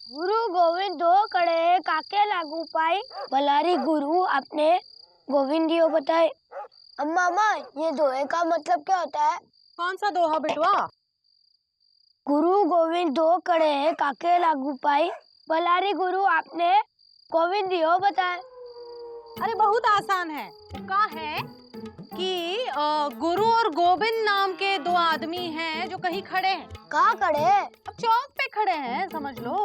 गुरु गोविंद दो कड़े काके लागू पाई, भलारी गुरु आपने गोविंदियो बताए। अम्मा अम्मा, ये दोहे का मतलब क्या होता है? कौन सा दोहा बेटवा? गुरु गोविंद दो कड़े काके लागू पाई, भलारी गुरु आपने गोविंदियो बताए। अरे बहुत आसान है। कहा है कि गुरु और गोविंद नाम के दो आदमी हैं जो कहीं खड़े हैं। कहाँ खड़े? अब चौक पे खड़े हैं समझ लो।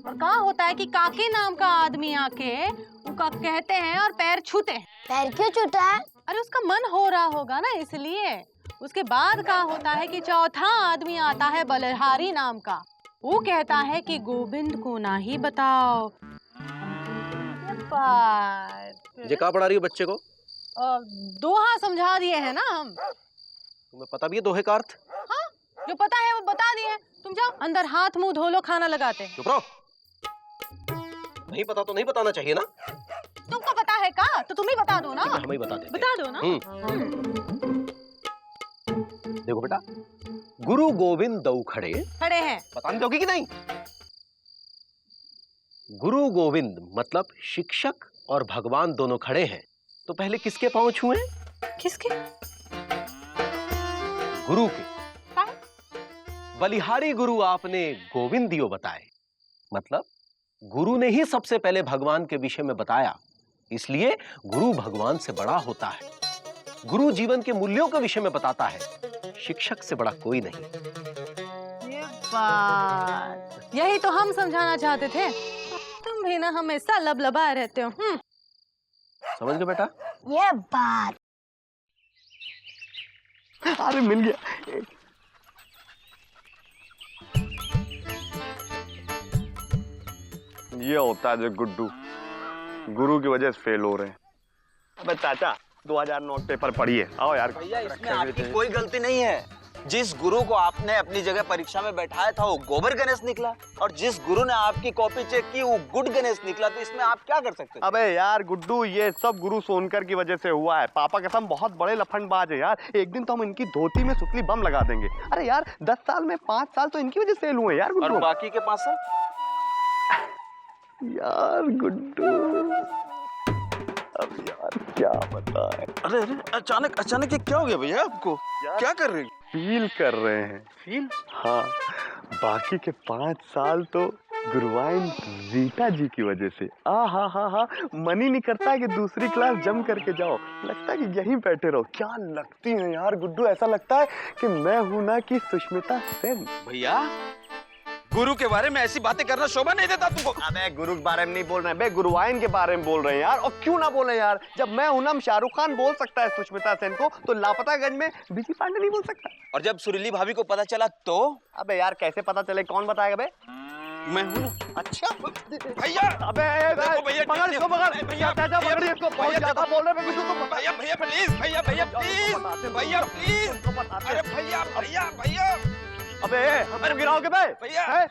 और कहा होता है कि काके नाम का आदमी आके उनका कहते हैं और पैर छूते हैं। पैर क्यों छूता है? अरे उसका मन हो रहा होगा ना इसलिए। उसके बाद कहा होता है कि चौथा आदमी आता है बलिहारी नाम का, वो कहता है कि गोविंद को ना ही बताओ। ये क्या पढ़ा रही हो बच्चे को? दोहा समझा दिए हैं ना हम। तुम्हें पता भी है दोहे का अर्थ? हाँ, जो पता है वो बता दिए। तुम जाओ अंदर हाथ मुंह धो लो, खाना लगाते। चुप रहो। नहीं पता तो नहीं बताना चाहिए ना। तुमको पता है का तो तुम ही बता दो ना। हम ही बता देते। बता दो ना। देखो बेटा, गुरु गोविंद दो खड़े खड़े हैं। बताने दोगी कि नहीं? गुरु गोविंद मतलब शिक्षक और भगवान दोनों खड़े हैं, तो पहले किसके पांव छुए? किसके? गुरु के। बलिहारी गुरु आपने गोविंदियो बताए, मतलब गुरु ने ही सबसे पहले भगवान के विषय में बताया, इसलिए गुरु भगवान से बड़ा होता है। गुरु जीवन के मूल्यों के विषय में बताता है, शिक्षक से बड़ा कोई नहीं। ये बात यही तो हम समझाना चाहते थे। तुम भी ना हमेशा लबलबाए रहते हो। समझ गए बेटा? ये बात। अरे मिल गया। ये होता है जो गुड्डू गुरु की वजह से फेल हो रहे हैं। अबे चाचा 2000 नोट पेपर पढ़िए। आओ यार। भैया इसमें आपकी कोई गलती नहीं है। जिस गुरु को आपने अपनी जगह परीक्षा में बैठाया था वो गोबर गणेश निकला, और जिस गुरु ने आपकी कॉपी चेक की वो गुड गणेश निकला। तो इसमें आप क्या कर सकते हैं? अबे यार गुड्डू, ये सब गुरु सोनकर की वजह से हुआ है। पापा कसम बहुत बड़े लफंडबाज है यार। एक दिन तो हम इनकी धोती में सुतली बम लगा देंगे। अरे यार 10 साल में 5 साल तो इनकी वजह से फेल हुए यार गुड्डू। और बाकी के 5 साल? यार गुड्डू, अब यार क्या बताएं। अरे अरे अचानक ये क्या हो गया भैया आपको? क्या कर रहे हैं? फील कर रहे हैं। फील? हाँ, बाकी के 5 साल तो गुरुवाइन रीटा जी की वजह से। हा, मन ही नहीं करता है कि दूसरी क्लास जम करके जाओ। लगता है कि यहीं बैठे रहो। क्या लगती है यार गुड्डू, ऐसा लगता है कि मैं हूं ना कि सुष्मिता सेन। भैया गुरु के बारे में ऐसी बातें करना शोभा नहीं देता तुमको। अबे गुरु के बारे में नहीं बोल रहे हैं बे, गुरुवाइन के बारे में बोल रहे हैं यार। और क्यों ना बोले यार, जब मैं हूं ना शाहरुख खान बोल सकता है सुष्मिता सेन को, तो लापतागंज में विजय पांडे नहीं बोल सकता। और जब सुरीली भाभी को पता चला तो? अबे यार कैसे पता चले, कौन बताएगा बे? मैं हूं ना। अच्छा भैया अबे पकड़ इसको, पकड़ भैया, चाचा पकड़िए इसको। बहुत ज्यादा बोल रहे हैं तो भैया प्लीज, भैया प्लीज, अरे भैया अबे गिराओगे बे? भैया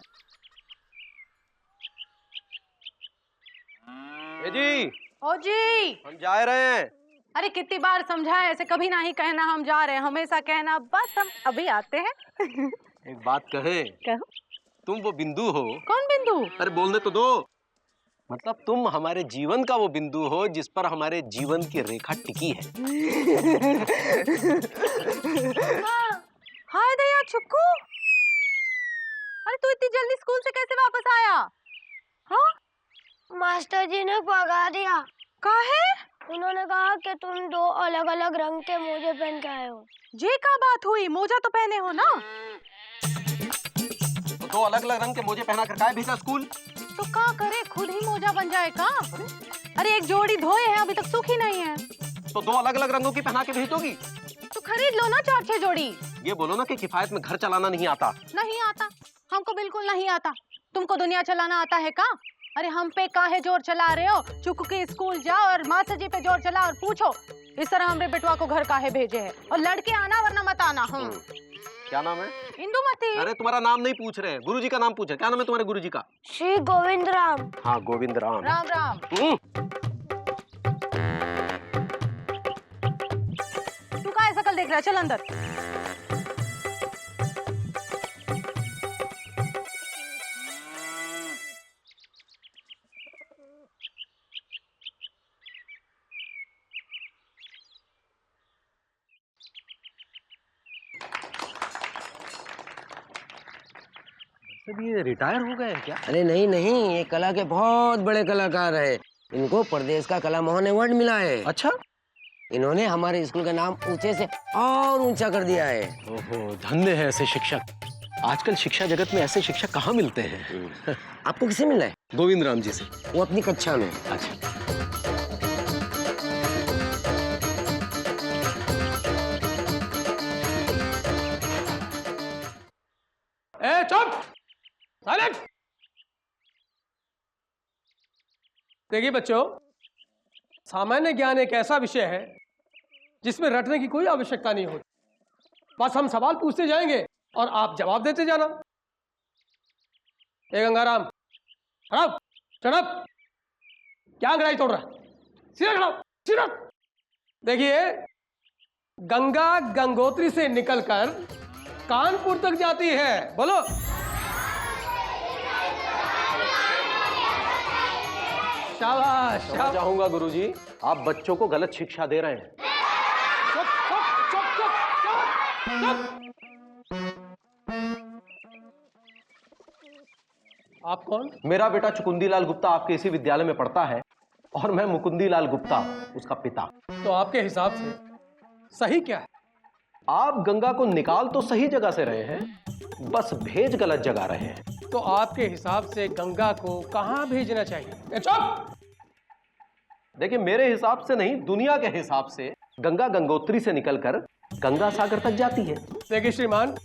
जी ओ जी, हम जा रहे हैं। अरे कितनी बार समझाए, ऐसे कभी ना ही कहना हम जा रहे हैं, हमेशा कहना बस हम अभी आते हैं। एक बात कहे। कहो। तुम वो बिंदु हो। कौन बिंदु? अरे बोलने तो दो। मतलब तुम हमारे जीवन का वो बिंदु हो जिस पर हमारे जीवन की रेखा टिकी है। हाय दया चुक्कू, अरे तू इतनी जल्दी स्कूल से कैसे वापस आया? हाँ, मास्टर जी ने भगा दिया। काहे? उन्होंने कहा कि तुम 2 अलग अलग रंग के मोजे पहन के आए हो। ये क्या बात हुई? मोजा तो पहने हो ना। तो 2 अलग अलग रंग के मोजे पहना कर काहे भेजा स्कूल? तो क्या करे, खुद ही मोजा बन जाए का? अरे एक जोड़ी धोए हैं, अभी तक सूखी नहीं है। तो 2 अलग अलग रंगों की पहना के भेज दोगी? तो खरीद लो ना 4-6 जोड़ी। ये बोलो ना कि किफायत में घर चलाना नहीं आता। नहीं आता, हमको बिल्कुल नहीं आता। तुमको दुनिया चलाना आता है का? अरे हम पे काहे जोर चला रहे हो? चुप के स्कूल जाओ और मास्टर जी पे जोर चला और पूछो इस तरह हमरे बेटवा को घर काहे भेजे है। और लड़के आना वरना मत आना। क्या नाम है? इंदुमती। अरे तुम्हारा नाम नहीं पूछ रहे हैं, गुरुजी का नाम पूछ रहे हैं। क्या नाम है तुम्हारे गुरुजी का? श्री गोविंद राम। हाँ गोविंद राम। राम राम। तू का ऐसा कल देख रहा है? चल अंदर। मतलब ये रिटायर हो गए हैं क्या? अरे नहीं नहीं, ये कला के बहुत बड़े कलाकार है। इनको प्रदेश का कला मोहन अवार्ड मिला है। अच्छा। इन्होंने हमारे स्कूल का नाम ऊंचे से और ऊंचा कर दिया है। ओहो, धन्य है ऐसे शिक्षक। आजकल शिक्षा जगत में ऐसे शिक्षक कहाँ मिलते हैं? आपको किससे मिला है? गोविंद राम जी से। वो अपनी कक्षा में। अच्छा। ए चुप! साइलेंट! देखिए बच्चों, सामान्य ज्ञान एक ऐसा विषय है जिसमें रटने की कोई आवश्यकता नहीं होती। बस हम सवाल पूछते जाएंगे और आप जवाब देते जाना। ए गंगाराम, खड़ा हो, stand up। क्या अंग्रेजी तोड़ रहा है? सीधा खड़ा हो, सीधा। देखिए, गंगा गंगोत्री से निकलकर कानपुर तक जाती है। बोलो। शाबाश, शाबाश। चाहूंगा गुरुजी, आप बच्चों को गलत शिक्षा दे रहे हैं। चुप, चुप, चुप, चुप, चुप, चुप। आप कौन? मेरा बेटा चुकुंदीलाल गुप्ता आपके इसी विद्यालय में पढ़ता है और मैं मुकुंदीलाल गुप्ता, उसका पिता। तो आपके हिसाब से सही क्या है? आप गंगा को निकाल तो सही जगह से रहे हैं, बस भेज गलत जगह रहे हैं। तो आपके हिसाब से गंगा को कहां भेजना चाहिए? ए, चुप! देखिए, मेरे हिसाब से नहीं, दुनिया के हिसाब से गंगा गंगोत्री से निकलकर गंगा सागर तक जाती है। देखिए श्रीमान,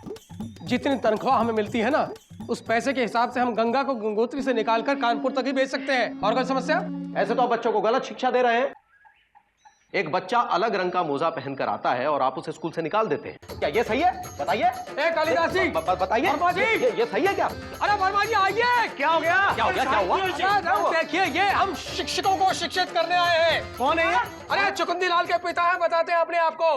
जितनी तनख्वाह हमें मिलती है ना, उस पैसे के हिसाब से हम गंगा को गंगोत्री से निकालकर कानपुर तक ही भेज सकते हैं। और कोई समस्या? ऐसे तो आप बच्चों को गलत शिक्षा दे रहे हैं। एक बच्चा अलग रंग का मोजा पहनकर आता है और आप उसे स्कूल से निकाल देते हैं। क्या ये सही है? बताइए। ए कालिदास जी, बताइए। वर्मा जी! ये सही है क्या? अरे वर्मा जी आइए। क्या हो गया? क्या हो गया? क्या हुआ? देखिए, ये हम शिक्षकों को शिक्षित करने आए हैं। कौन है ये? अरे चुकुंदीलाल के पिता हैं, बताते हैं अपने आप को।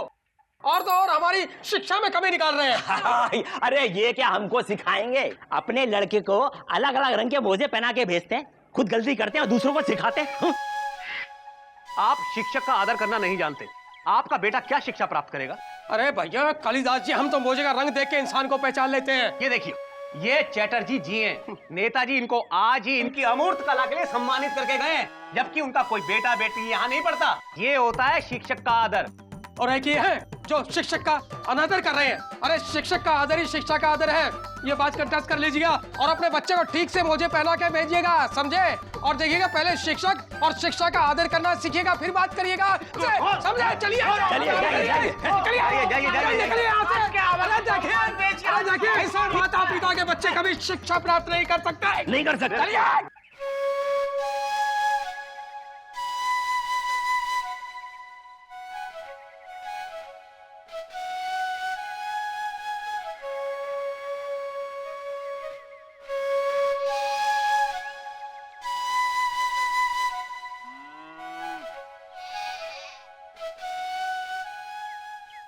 और तो और हमारी शिक्षा में कमी निकाल रहे हैं। अरे ये क्या हमको सिखाएंगे? अपने लड़के को अलग अलग रंग के मोजे पहना के भेजते हैं, खुद गलती करते हैं और दूसरों को सिखाते हैं। आप शिक्षक का आदर करना नहीं जानते। आपका बेटा क्या शिक्षा प्राप्त करेगा? अरे भैया कालिदास जी, हम तो मोजे का रंग देख के इंसान को पहचान लेते हैं। ये देखिए, ये चैटर्जी जी हैं। नेताजी इनको आज ही इनकी अमूर्त कला के लिए सम्मानित करके गए हैं, जबकि उनका कोई बेटा बेटी यहाँ नहीं पढ़ता। ये होता है शिक्षक का आदर। और एक ये है जो शिक्षक का अनादर कर रहे हैं। अरे शिक्षक का आदर ही शिक्षा का आदर है। ये बात कंटेस्ट कर लीजिएगा और अपने बच्चे को ठीक से मोजे पहना के भेजिएगा, समझे? और देखिएगा, पहले शिक्षक और शिक्षा का आदर करना सीखिएगा, फिर बात करिएगा। समझे? चलिए देखिए, ऐसा माता पिता के बच्चे कभी शिक्षा प्राप्त नहीं कर सकते। नहीं कर सकते।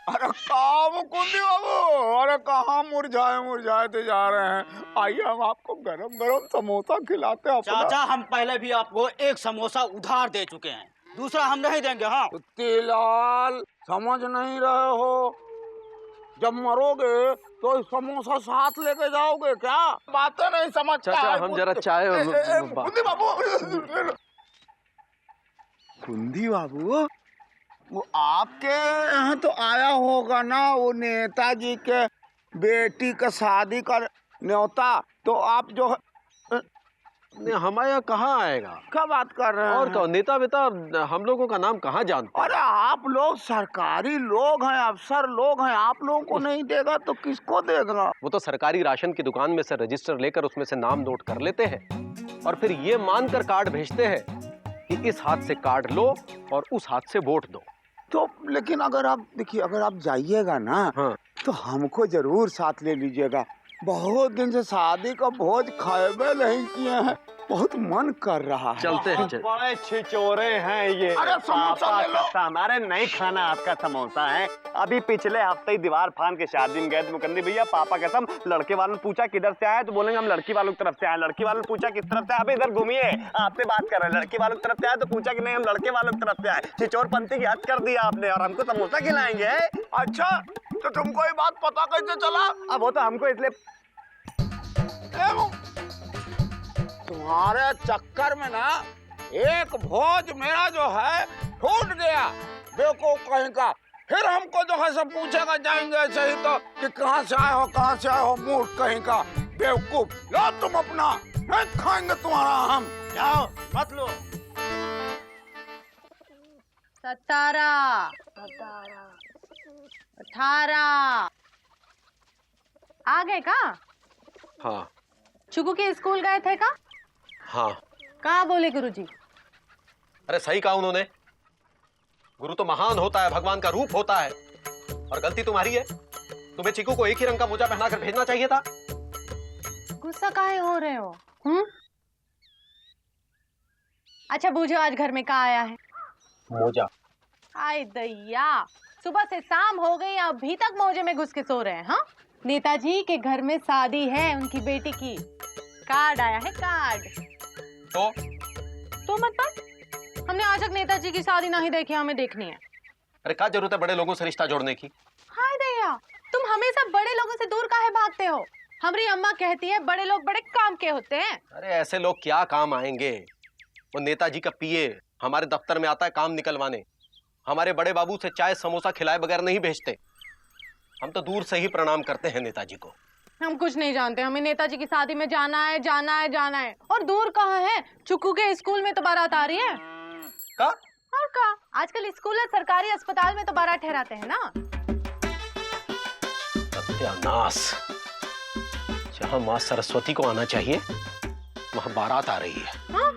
अरे कहाँ मुकुंदी बाबू, अरे कहाँ मुरझाते जा रहे हैं। आइए, हम आपको गरम गरम समोसा खिलाते हैं। चाचा, हम पहले भी आपको एक समोसा उधार दे चुके हैं, दूसरा हम नहीं देंगे। हाँ लाल, समझ नहीं रहे हो? जब मरोगे तो समोसा साथ लेके जाओगे क्या? बातें नहीं समझता। चाचा, हम जरा चाय कुंदी बाबू, वो आपके यहाँ तो आया होगा ना, वो नेताजी के बेटी का शादी का न्योता। तो आप जो हमारे यहाँ कहाँ आएगा? क्या बात कर रहे हैं? और कौन नेता बेटा, हम लोगों का नाम कहाँ जानते हैं? अरे आप लोग सरकारी लोग हैं, अफसर लोग हैं, आप लोगों को नहीं देगा तो किसको देगा? वो तो सरकारी राशन की दुकान में से रजिस्टर लेकर उसमें से नाम नोट कर लेते हैं और फिर ये मानकर कार्ड भेजते हैं कि इस हाथ से कार्ड लो और उस हाथ से वोट दो। तो लेकिन अगर आप देखिए, अगर आप जाइएगा ना, हाँ। तो हमको जरूर साथ ले लीजिएगा। बहुत दिन से शादी का भोज खाए नहीं किए हैं, बहुत मन कर रहा है। चलते हैं। बड़े छिचोरे हैं ये। अरे समोसा ले लो। हमारे नहीं खाना आपका समोसा है। अभी पिछले हफ्ते ही दीवार फान के शादी में गए थे मुकंदी भैया, पापा कसम। लड़के वालों ने पूछा किधर से आए, तो बोलेंगे हम लड़की वालों की तरफ से आए। लड़की वालों ने पूछा किस तरफ से, अभी इधर घूमिए, आपसे बात कर रहे हैं। लड़की वालों की तरफ से आए तो पूछा कि नहीं हम लड़के वालों की तरफ से आए। छिचोरपंथी की हद कर दिया आपने, और हमको समोसा खिलाएंगे। अच्छा, तो तुमको ये बात पता कैसे चला? अब वो तो हमको इसलिए तुम्हारे चक्कर में ना एक भोज मेरा जो है टूट गया, बेवकूफ कहीं का। फिर हमको जो है सब पूछेगा जाएंगे ऐसे ही तो कि कहाँ से आए हो मूर्ख कहीं का, बेवकूफ। लो तुम अपना, नहीं खाएंगे तुम्हारा हम। जाओ मत लो। 17 18 आ गए का? हाँ चुकू के स्कूल गए थे का? हाँ। कहाँ बोले गुरुजी? अरे सही कहा उन्होंने। गुरु तो महान होता है, भगवान का रूप होता है, और गलती तुम्हारी है। तुम्हें चीकू को एक ही रंग का मोजा पहनाकर भेजना चाहिए था। गुस्सा काहे हो रहे हो? अच्छा बूझो, आज घर में क्या आया है? मोजा। आय दैया, सुबह से शाम हो गई, अभी तक मोजे में घुस के सो रहे हैं। हाँ, नेताजी के घर में शादी है उनकी बेटी की, कार्ड आया है, कार्ड। तो मतलब हमने आज तक नेताजी की शादी नहीं देखी, हमें देखनी है। अरे क्या जरूरत है बड़े लोगों से रिश्ता जोड़ने की? हाय दैया, तुम हमेशा बड़े लोगों से दूर काहे भागते हो? हमारी अम्मा कहती है बड़े लोग बड़े काम के होते हैं। अरे ऐसे लोग क्या काम आएंगे? वो नेताजी का पीए हमारे दफ्तर में आता है काम निकलवाने। हमारे बड़े बाबू से चाय समोसा खिलाए बगैर नहीं भेजते। हम तो दूर से ही प्रणाम करते हैं नेताजी को। हम कुछ नहीं जानते, हमें नेताजी की शादी में जाना है, जाना है, जाना है। और दूर कहाँ है? चुकू के स्कूल में तो बारात आ रही है। का? और का? आजकल स्कूल और सरकारी अस्पताल में तो बारात ठहराते हैं ना। सत्यानाश, जहाँ माँ सरस्वती को आना चाहिए वहाँ बारात आ रही है। हाँ?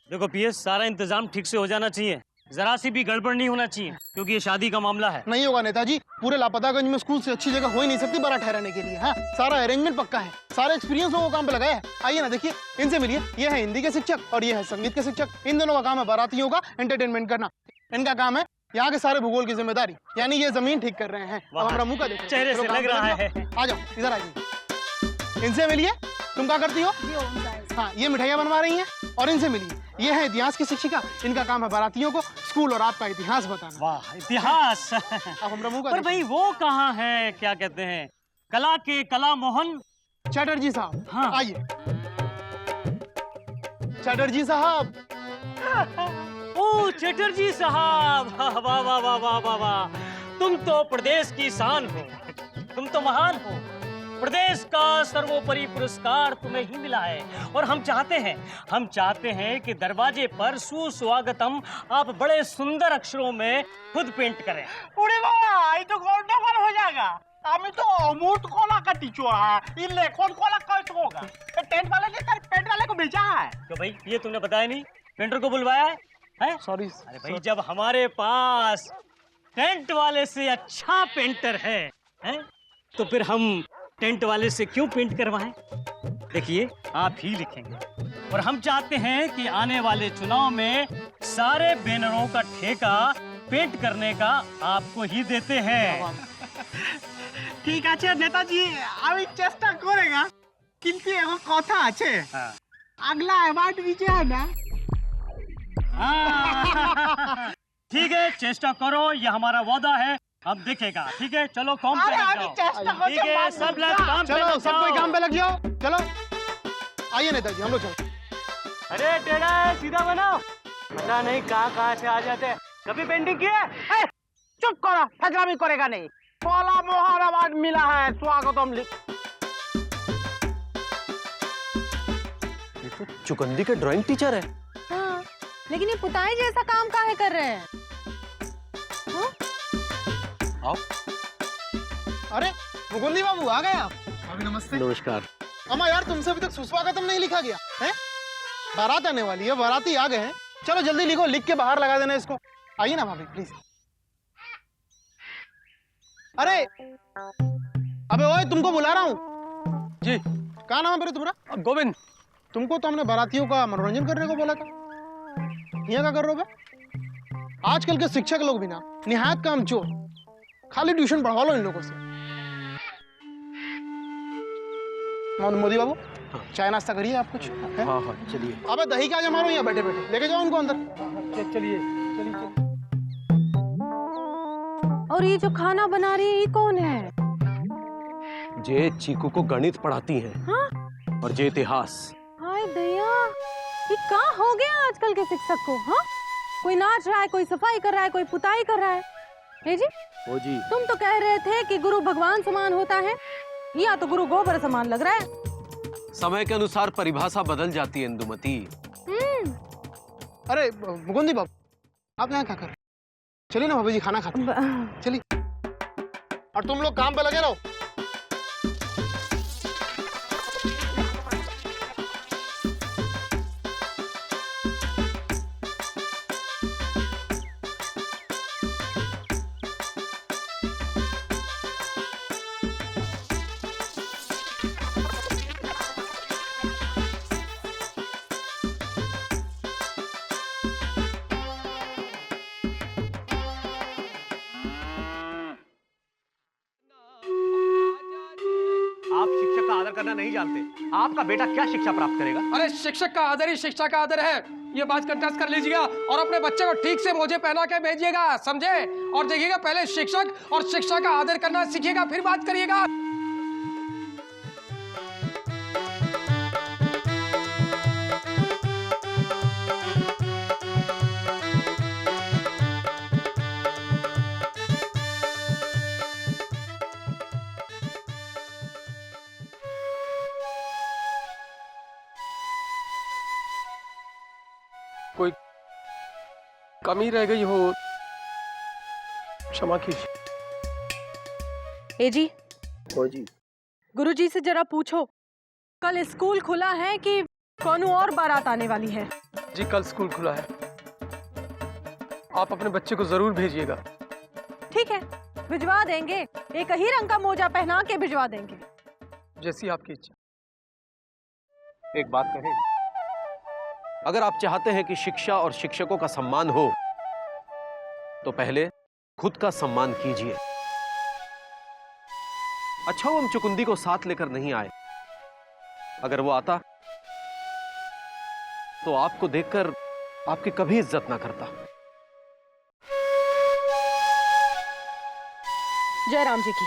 देखो पीएस, सारा इंतजाम ठीक से हो जाना चाहिए, जरा सी भी गड़बड़ नहीं होना चाहिए, क्योंकि ये शादी का मामला है। नहीं होगा नेताजी, पूरे लापतागंज में स्कूल से अच्छी जगह हो ही नहीं सकती बारात ठहराने के लिए। हाँ, सारा अरेंजमेंट पक्का है, सारा एक्सपीरियंस लोगों को काम पे लगाया है। आइए ना, देखिए, इनसे मिलिए। ये है हिंदी के शिक्षक और ये है संगीत के शिक्षक। इन दोनों का काम है बारातियों का एंटरटेनमेंट करना। इनका काम है यहाँ के सारे भूगोल की जिम्मेदारी, यानी ये जमीन ठीक कर रहे हैं। अब हमारा मुंह का देखो, चेहरे से लग रहा है। आ जाओ इधर, आ जाइए। इनसे मिलिए। तुम क्या करती हो? हाँ, ये मिठाइयाँ बनवा रही हैं। और इनसे मिलिए, ये है इतिहास की शिक्षिका। इनका काम है बारातियों को स्कूल और आपका इतिहास बताना। वाह, इतिहास। अब हमारा मुंह का पर देखो। भाई वो कहाँ है, क्या कहते हैं, कला के कला मोहन चटर्जी साहब। हाँ। आइए चटर्जी साहब। ओ चटर्जी साहब, वाह वाह वाह वाह वाह वाह वाह, तुम तो प्रदेश की शान हो, तुम तो महान हो। प्रदेश का सर्वोपरि पुरस्कार तुम्हें ही मिला है, और हम चाहते हैं कि दरवाजे पर सुस्वागतम आप बड़े सुंदर अक्षरों में खुद पेंट करें। उड़े बाबा, ये तो गंडगोल हो जाएगा। আমি তো অমুট कोला का टीचर है, इले कौन कोला कैसे होगा? टेंट वाले ने तेरे पेंट वाले को भेजा है। तो भाई ये तुमने बताया नहीं, पेंटर को बुलवाया है? सॉरी। अरे भाई, जब हमारे पास टेंट वाले से अच्छा पेंटर है तो फिर हम टेंट वाले से क्यों पेंट करवाएं? देखिए, आप ही लिखेंगे, और हम चाहते हैं कि आने वाले चुनाव में सारे बैनरों का ठेका पेंट करने का आपको ही देते हैं। ঠিক আছে নেতাজি, আমি চেষ্টা করেগা, কিন্তু এগো কথা আছে। আগলা অ্যাওয়ার্ড দিতে है ना। ठीक है, चेष्टा करो, ये हमारा वादा है। अब देखेगा, ठीक है? चलो काम पे लग जाओ। ठीक है, सब लोग काम पे चलो, लग सब कोई जाओ। काम पे लग जाओ। चलो आइए नेताजी, हम लोग चलो। अरे टेढ़ा है, सीधा बनाओ। पता नहीं कहाँ से आ जाते हैं। कभी पेंटिंग की है? चुप करो, फजलामी करेगा नहीं। कोला मोहन अवार्ड मिला है, स्वागतम लिख। ये तो चुकंदी के ड्राइंग टीचर है। हाँ, लेकिन ये पुताई जैसा काम काहे कर रहे हैं? हाँ? आओ। अरे मुकुंदी बाबू, आ गए आप? भाभी नमस्ते। नमस्कार। अम्मा यार, तुमसे अभी तक सुस्वागतम नहीं लिखा गया है। बारात आने वाली है, बाराती आ गए हैं। चलो जल्दी लिखो, लिख के बाहर लगा देना इसको। आइए ना भाभी, प्लीज। अरे अबे ओए, तुमको बुला रहा हूँ जी। क्या नाम है मेरे तुम्हारा? गोविंद। तुमको तो हमने बारातियों का मनोरंजन करने को बोला था, यहाँ क्या कर रहे हो बे? आजकल के शिक्षक लोग भी ना निहायत काम चोर, खाली ट्यूशन पढ़वा लो इन लोगों से। मोदी बाबू, चाय नाश्ता करिए आप कुछ। हाँ हाँ, चलिए। अबे दही क्या जमा रहे हो यहाँ बैठे बैठे, लेके जाओ उनको अंदर। चलिए चलिए। और ये जो खाना बना रही है, ये कौन है? जे चीकू को गणित पढ़ाती हैं। हाँ? और जे इतिहास। हाय दया, ये कहाँ हो गया आजकल के शिक्षक को? हाँ, कोई नाच रहा है, कोई सफाई कर रहा है, कोई पुताई कर रहा है। हे जी, ओ जी, तुम तो कह रहे थे कि गुरु भगवान समान होता है, या तो गुरु गोबर समान लग रहा है। समय के अनुसार परिभाषा बदल जाती है इंदुमती। अरे मुकुंदी बाबू, आप यहाँ क्या कर रहे हो? चलिए ना भाभी जी, खाना खाते हैं। चलिए, और तुम लोग काम पे लगे रहो। आप शिक्षक का आदर करना नहीं जानते। आपका बेटा क्या शिक्षा प्राप्त करेगा? अरे शिक्षक का आदर ही शिक्षा का आदर है, ये बात कंटास कर लीजिएगा और अपने बच्चे को ठीक से मोजे पहना के भेजिएगा, समझे? और देखिएगा पहले शिक्षक और शिक्षा का आदर करना सीखिएगा, फिर बात करिएगा। कोई कमी रह गई हो, क्षमा कीजिए। ए जी, ओ जी, गुरुजी से जरा पूछो, कल स्कूल खुला है कि कौन और बारात आने वाली है? जी कल स्कूल खुला है, आप अपने बच्चे को जरूर भेजिएगा। ठीक है, भिजवा देंगे। एक ही रंग का मोजा पहना के भिजवा देंगे। जैसी आपकी इच्छा। एक बात कहें, अगर आप चाहते हैं कि शिक्षा और शिक्षकों का सम्मान हो तो पहले खुद का सम्मान कीजिए। अच्छा वो हम चुकुंदी को साथ लेकर नहीं आए, अगर वो आता तो आपको देखकर आपकी कभी इज्जत ना करता। जय राम जी की।